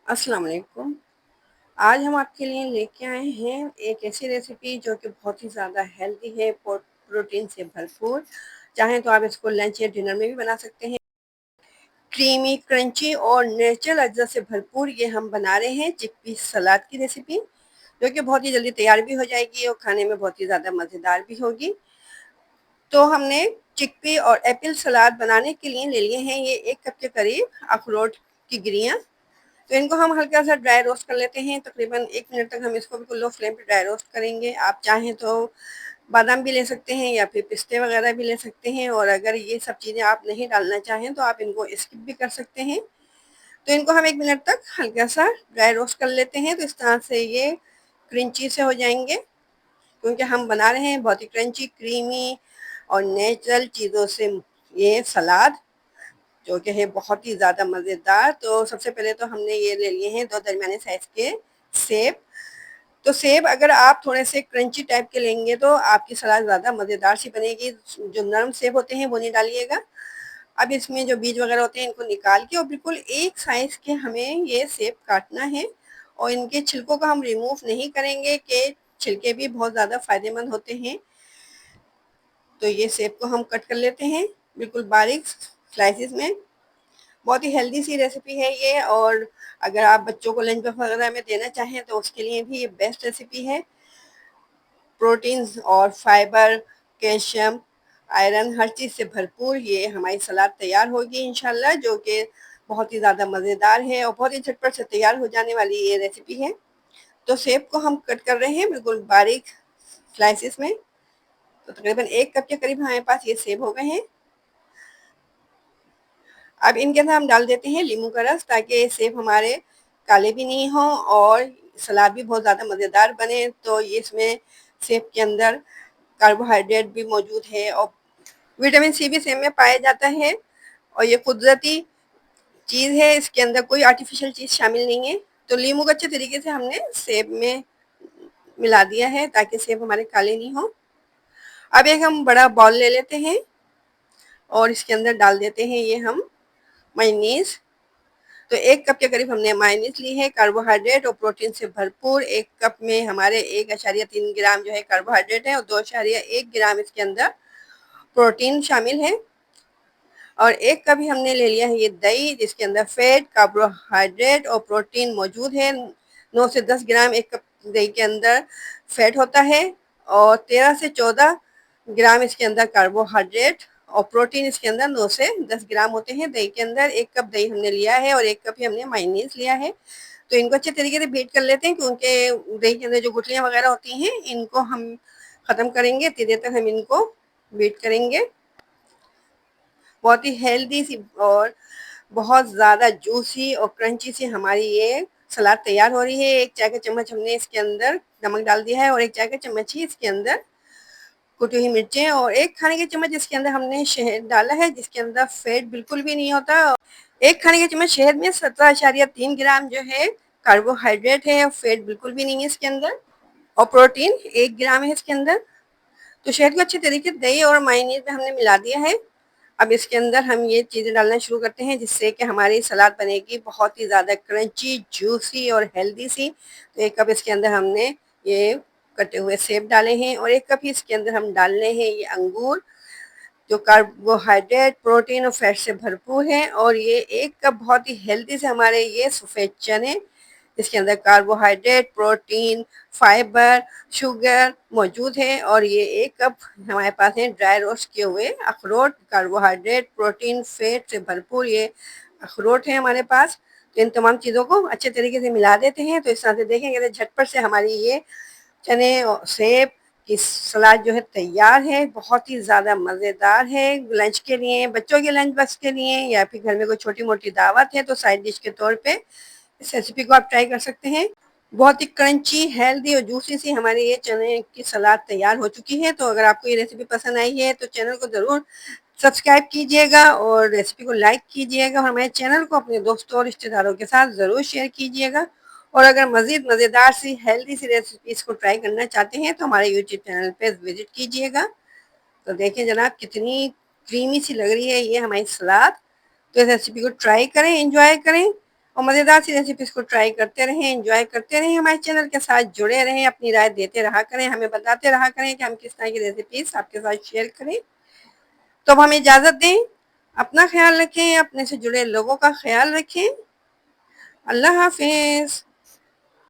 अस्सलाम वालेकुम। आज हम आपके लिए लेके आए हैं एक ऐसी रेसिपी जो कि बहुत ही ज़्यादा हेल्दी है, प्रोटीन से भरपूर। चाहें तो आप इसको लंच या डिनर में भी बना सकते हैं। क्रीमी, क्रंची और नेचुरल अज्जा से भरपूर ये हम बना रहे हैं चिकपी सलाद की रेसिपी, जो कि बहुत ही जल्दी तैयार भी हो जाएगी और खाने में बहुत ही ज़्यादा मज़ेदार भी होगी। तो हमने चिकपी और एप्पल सलाद बनाने के लिए ले लिए हैं ये 1 कप के करीब अखरोट की गिरियाँ। तो इनको हम हल्का सा ड्राई रोस्ट कर लेते हैं। तकरीबन 1 मिनट तक हम इसको बिल्कुल लो फ्लेम पे ड्राई रोस्ट करेंगे। आप चाहें तो बादाम भी ले सकते हैं या फिर पिस्ते वगैरह भी ले सकते हैं, और अगर ये सब चीज़ें आप नहीं डालना चाहें तो आप इनको स्किप भी कर सकते हैं। तो इनको हम 1 मिनट तक हल्का सा ड्राई रोस्ट कर लेते हैं, तो इस तरह से ये क्रंची से हो जाएंगे, क्योंकि हम बना रहे हैं बहुत ही क्रंची, क्रीमी और नेचुरल चीज़ों से ये सलाद, जो कि है बहुत ही ज़्यादा मज़ेदार। तो सबसे पहले तो हमने ये ले लिए हैं 2 दरमियाने साइज़ के सेब। तो सेब अगर आप थोड़े से क्रंची टाइप के लेंगे तो आपकी सलाद ज़्यादा मज़ेदार सी बनेगी। जो नरम सेब होते हैं वो नहीं डालिएगा। अब इसमें जो बीज वगैरह होते हैं इनको निकाल के और बिल्कुल एक साइज़ के हमें ये सेब काटना है, और इनके छिलकों को हम रिमूव नहीं करेंगे कि छिलके भी बहुत ज़्यादा फ़ायदेमंद होते हैं। तो ये सेब को हम कट कर लेते हैं बिल्कुल बारीक स्लाइसेस में। बहुत ही हेल्दी सी रेसिपी है ये, और अगर आप बच्चों को लंच बॉक्स वगैरह में देना चाहें तो उसके लिए भी ये बेस्ट रेसिपी है। प्रोटीन्स और फाइबर, कैल्शियम, आयरन हर चीज़ से भरपूर ये हमारी सलाद तैयार होगी इंशाल्लाह, जो कि बहुत ही ज़्यादा मज़ेदार है और बहुत ही झटपट से तैयार हो जाने वाली ये रेसिपी है। तो सेब को हम कट कर रहे हैं बिल्कुल बारीक स्लाइसेस में। तो तकरीबन 1 कप के करीब हमारे पास ये सेब हो गए हैं। अब इनके अंदर हम डाल देते हैं नींबू का रस, ताकि सेब हमारे काले भी नहीं हों और सलाद भी बहुत ज़्यादा मज़ेदार बने। तो ये इसमें सेब के अंदर कार्बोहाइड्रेट भी मौजूद है और विटामिन सी भी सेब में पाया जाता है, और ये कुदरती चीज़ है, इसके अंदर कोई आर्टिफिशियल चीज़ शामिल नहीं है। तो नींबू को अच्छे तरीके से हमने सेब में मिला दिया है ताकि सेब हमारे काले नहीं हो। अब एक हम बड़ा बाउल ले लेते हैं और इसके अंदर डाल देते हैं ये हम मेयोनीज़। तो 1 कप के करीब हमने मायोनीज़ ली है, कार्बोहाइड्रेट और प्रोटीन से भरपूर। 1 कप में हमारे 1.3 ग्राम जो है कार्बोहाइड्रेट है और 2.1 ग्राम इसके अंदर प्रोटीन शामिल है। और 1 कप ही हमने ले लिया है ये दही, जिसके अंदर फैट, कार्बोहाइड्रेट और प्रोटीन मौजूद है। 9 से 10 ग्राम 1 कप दही के अंदर फैट होता है और 13 से 14 ग्राम इसके अंदर कार्बोहाइड्रेट और प्रोटीन इसके अंदर 9 से 10 ग्राम होते हैं दही के अंदर। 1 कप दही हमने लिया है और 1 कप ही हमने मायोनीज़ लिया है। तो इनको अच्छे तरीके से बीट कर लेते हैं, क्योंकि दही के अंदर जो गुठलियाँ वगैरह होती हैं इनको हम ख़त्म करेंगे। इतनी देर तक हम इनको बीट करेंगे। बहुत ही हेल्दी सी और बहुत ज़्यादा जूसी और क्रंची सी हमारी ये सलाद तैयार हो रही है। 1 चाय का चम्मच हमने इसके अंदर नमक डाल दिया है और 1 चाय का चम्मच ही इसके अंदर कुटी हुई मिर्चें और 1 खाने के चम्मच इसके अंदर हमने शहद डाला है, जिसके अंदर फैट बिल्कुल भी नहीं होता। 1 खाने के चम्मच शहद में 17.3 ग्राम जो है कार्बोहाइड्रेट है और फैट बिल्कुल भी नहीं है इसके अंदर, और प्रोटीन 1 ग्राम है इसके अंदर। तो शहद को अच्छे तरीके से दही और मायोनीज़ में हमने मिला दिया है। अब इसके अंदर हम ये चीज़ें डालना शुरू करते हैं, जिससे कि हमारी सलाद बनेगी बहुत ही ज़्यादा क्रंची, जूसी और हेल्दी सी। तो 1 कप इसके अंदर हमने ये कटे हुए सेब डाले हैं और 1 कप ही इसके अंदर हम डाल रहे हैं ये अंगूर, जो कार्बोहाइड्रेट, प्रोटीन और फैट से भरपूर है। और ये 1 कप बहुत ही हेल्दी से हमारे ये सफ़ेद चने, इसके अंदर कार्बोहाइड्रेट, प्रोटीन, फाइबर, शुगर मौजूद है। और ये 1 कप हमारे पास है ड्राई रोस्ट किए हुए अखरोट, कार्बोहाइड्रेट, प्रोटीन, फैट से भरपूर ये अखरोट है हमारे पास। तो इन तमाम चीज़ों को अच्छे तरीके से मिला देते हैं। तो इस तरह से देखेंगे तो झटपट से हमारी ये चने और सेब की सलाद जो है तैयार है। बहुत ही ज़्यादा मज़ेदार है लंच के लिए, बच्चों के लंच बॉक्स के लिए, या फिर घर में कोई छोटी-मोटी दावत है तो साइड डिश के तौर पे इस रेसिपी को आप ट्राई कर सकते हैं। बहुत ही क्रंची, हेल्दी और जूसी सी हमारी ये चने की सलाद तैयार हो चुकी है। तो अगर आपको ये रेसिपी पसंद आई है तो चैनल को ज़रूर सब्सक्राइब कीजिएगा और रेसिपी को लाइक कीजिएगा, और हमारे चैनल को अपने दोस्तों और रिश्तेदारों के साथ ज़रूर शेयर कीजिएगा। और अगर मज़ीद मज़ेदार सी हेल्दी सी रेसिपीज़ को ट्राई करना चाहते हैं तो हमारे यूट्यूब चैनल पे विज़िट कीजिएगा। तो देखिए जनाब कितनी क्रीमी सी लग रही है ये हमारी सलाद। तो इस रेसिपी को ट्राई करें, एंजॉय करें और मज़ेदार सी रेसिपीज़ को ट्राई करते रहें, एंजॉय करते रहें, हमारे चैनल के साथ जुड़े रहें, अपनी राय देते रहा करें, हमें बताते रहा करें कि हम किस तरह की रेसिपीज़ आपके साथ शेयर करें। तो अब हमें इजाज़त दें, अपना ख्याल रखें, अपने से जुड़े लोगों का ख्याल रखें। अल्लाह हाफ़िज़।